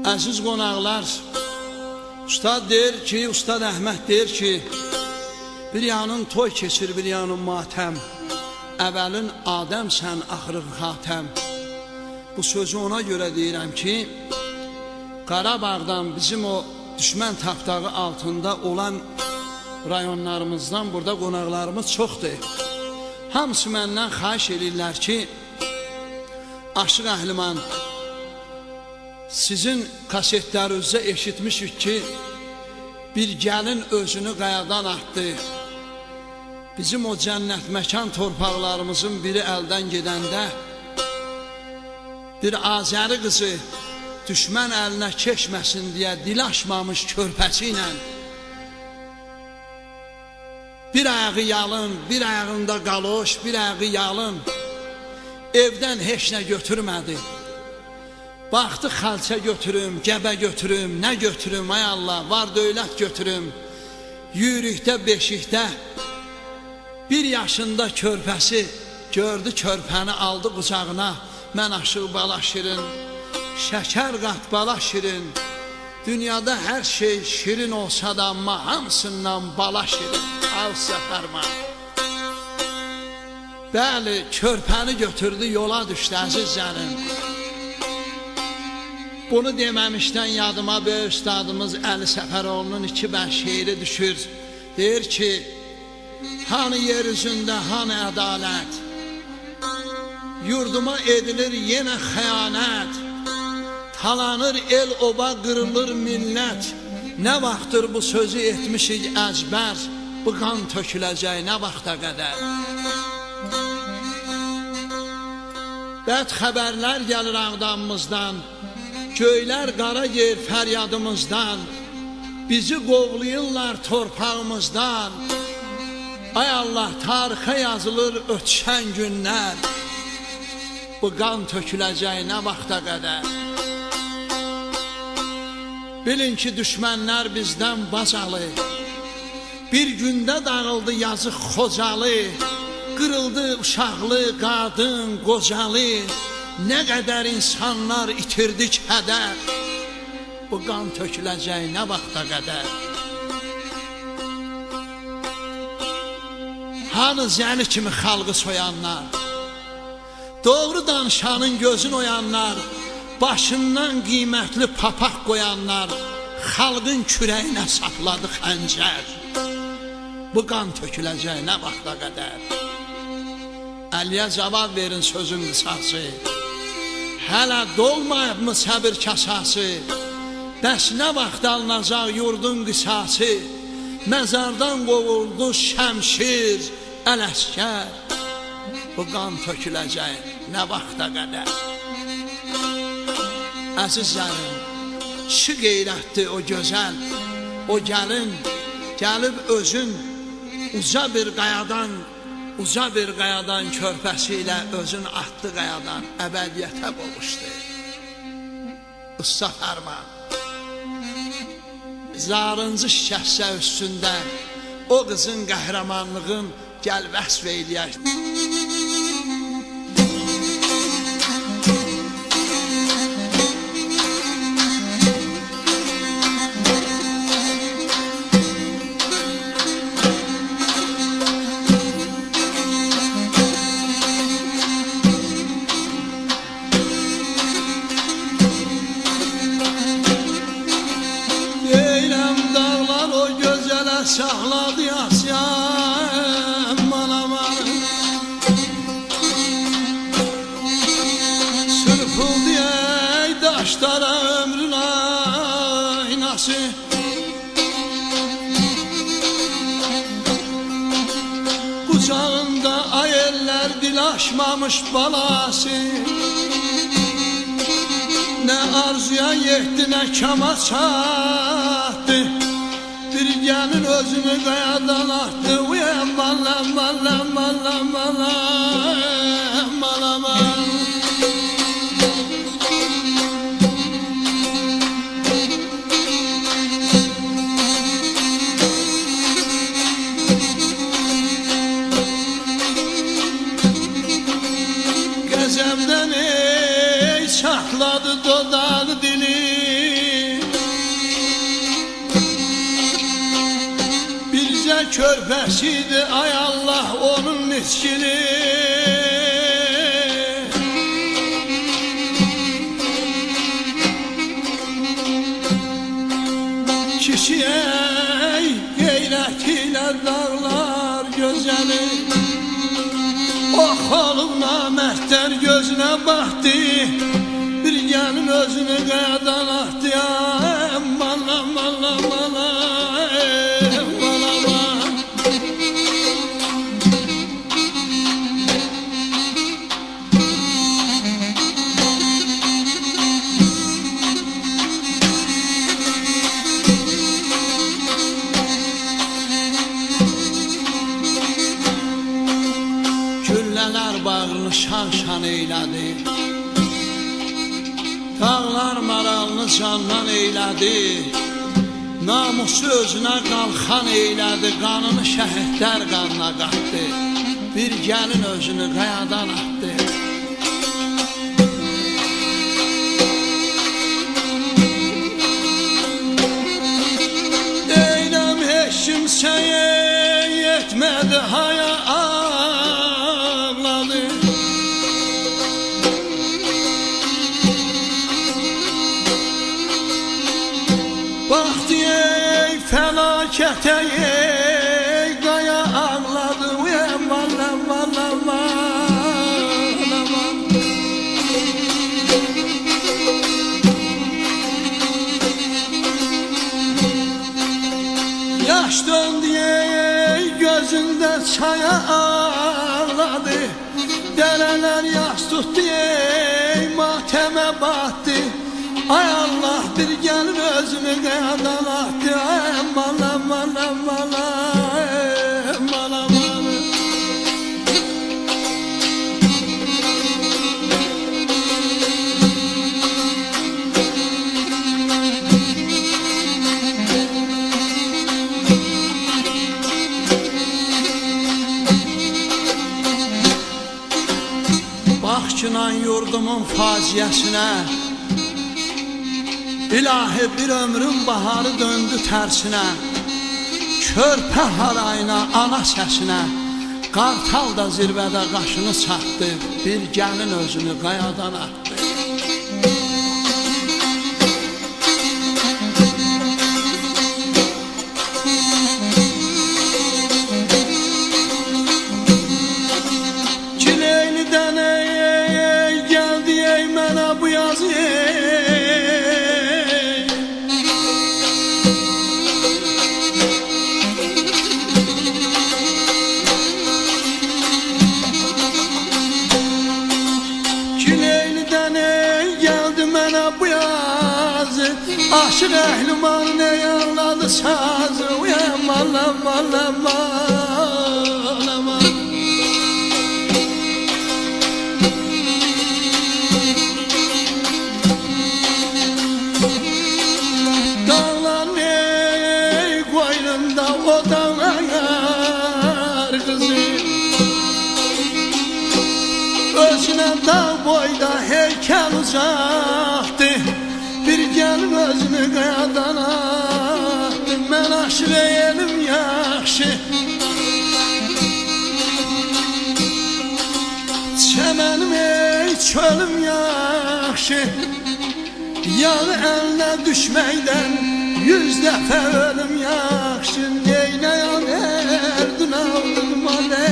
Əziz qonaqlar, Ustad deyir ki, Ustad Əhməd deyir ki, bir yanın toy keçir, bir yanın matəm. Əvvəlin Adəmsən, axırın xatəm. Bu sözü ona görə deyirəm ki, Qarabağdan bizim o düşmən tapdağı altında olan rayonlarımızdan burada qonaqlarımız çoxdur. Hamısı məndən xahiş edirlər ki, Aşıq Əhliman, sizin kasetlərinizdə eşitmişik ki, bir gəlin özünü qayadan atdı. Bizim o cənnət məkan torpaqlarımızın biri əldən gedəndə, bir Azəri qızı düşmən əlinə keçməsin deyə dil açmamış körpəsi ilə, bir ayağı yalın, bir ayağında qaloş, bir ayağı yalın, evdən heç nə götürmədi. Baxdı xalça götürüm, gəbə götürüm, nə götürüm, ay Allah, var dövlət götürüm. Yürükdə, beşikdə, bir yaşında körpəsi gördü körpəni, aldı qucağına. Mən aşıq bala şirin, şəkər qat bala şirin. Dünyada hər şey şirin olsa da, amma hamısından bala şirin. Al səfərman. Bəli, körpəni götürdü, yola düşdü əzizlərim. Bunu deməmişdən yadıma böyük üstadımız Əli Səfəroğlu'nun 2 bənd şeiri düşür. Deyir ki, hani yer üzündə, hani ədalət, yurduma edilir yenə xəyanət, talanır el oba, qırılır millət. Nə vaxtdır bu sözü etmişik əzbər, bu qan töküləcək nə vaxta qədər. Bəd xəbərlər gəlir Ağdamımızdan, göylər qara yer fəryadımızdan, bizi qovlayırlar torpağımızdan. Ay Allah, tarixə yazılır ötüşən günlər, bu qan töküləcək nə vaxta qədər. Bilin ki, düşmənlər bizdən bacalı, bir gündə dağıldı yazıq Xocalı, qırıldı uşaqlı, qadın, qocalı, nə qədər insanlar itirdik hədər, bu qan töküləcək nə vaxta qədər. Hanı zəli kimi xalqı soyanlar, doğru danışanın gözün oyanlar, başından qiymətli papaq qoyanlar, xalqın kürəyinə sapladı xəncər, bu qan töküləcək nə vaxta qədər. Əliyə cavab verin sözün qısası, hələ dolmayıb mı səbir kasası, bəs nə vaxt alınacaq yurdun qisası, məzardan qovuldu şəmşir, ələskər, bu qan töküləcək nə vaxta qədər. Əzizlərim, şi qeyrətdir o gözəl, o gəlin, gəlib özün uca bir qayadan körpəsi ilə özün atdı qayadan, əbədiyyətə qovuşdu. Usta Fərman, zarıncı şikəstsə üstündə o qızın qəhrəmanlığın gəl vəsf eyləyək. Saxladı yasyan malaman, sırpıldı ey daşlara ömrün aynası. Qucağında ayellər dilaşmamış balası, nə arzuya yetdi, nə kama çatdı. Bir gəlin özünü qayadan atdı, uyan malam, malam, malam, malam, malam. Qəzəbdən ey çatladı dodaq dili, körpəsiydi, ay Allah onun niskini. Kişiye qeyrətilə dağlar gözəli, ox olub namərdlər gözünə baxdı, bir gəlin özünü qayadan atdı. Aman aman aman aman aman. Güllələr bağrını şan-şan eylədi, dağlar maralını candan eylədi, namusu özünə qalxan eylədi, qanını şəhidlər qanına qatdı, bir gəlin özünü qayadan atdı. Deyləm heç kimsəyə yetmədi haya ağladı, baxdı ey fəlakətə, ey qaya ağladı. Aman aman aman aman. Yaş döndü ey gözündə çaya ağladı, dərələr yaş tutdu ey matəmə batdı. Ay Allah bir gəlin özünü qayadan atdı. Aman aman aman aman aman. Bax kinan yurdumun faciəsinə, İlahi bir ömrün baharı döndü tərsinə, körpə harayına, ana səsinə, qartal da zirvədə qaşını çatdı, bir gəlin özünü qayadan atdı. Kileylidən ey gəldi ey mənə bu yazı, aşık əhliman ne yanladı sazı. Aman aman aman aman. Dağlar ey koynunda o dağlar kızı, özüne dağ boyda heykel uzaktı, bir gəlin özünü qayadan atdı. Mən aşireyelim yaxşı, çəmənim ey çölüm yaxşı, yağı əlinə düşməkdən 100 dəfə ölüm yaxşı. Neynəyəm ərdin aldın malə.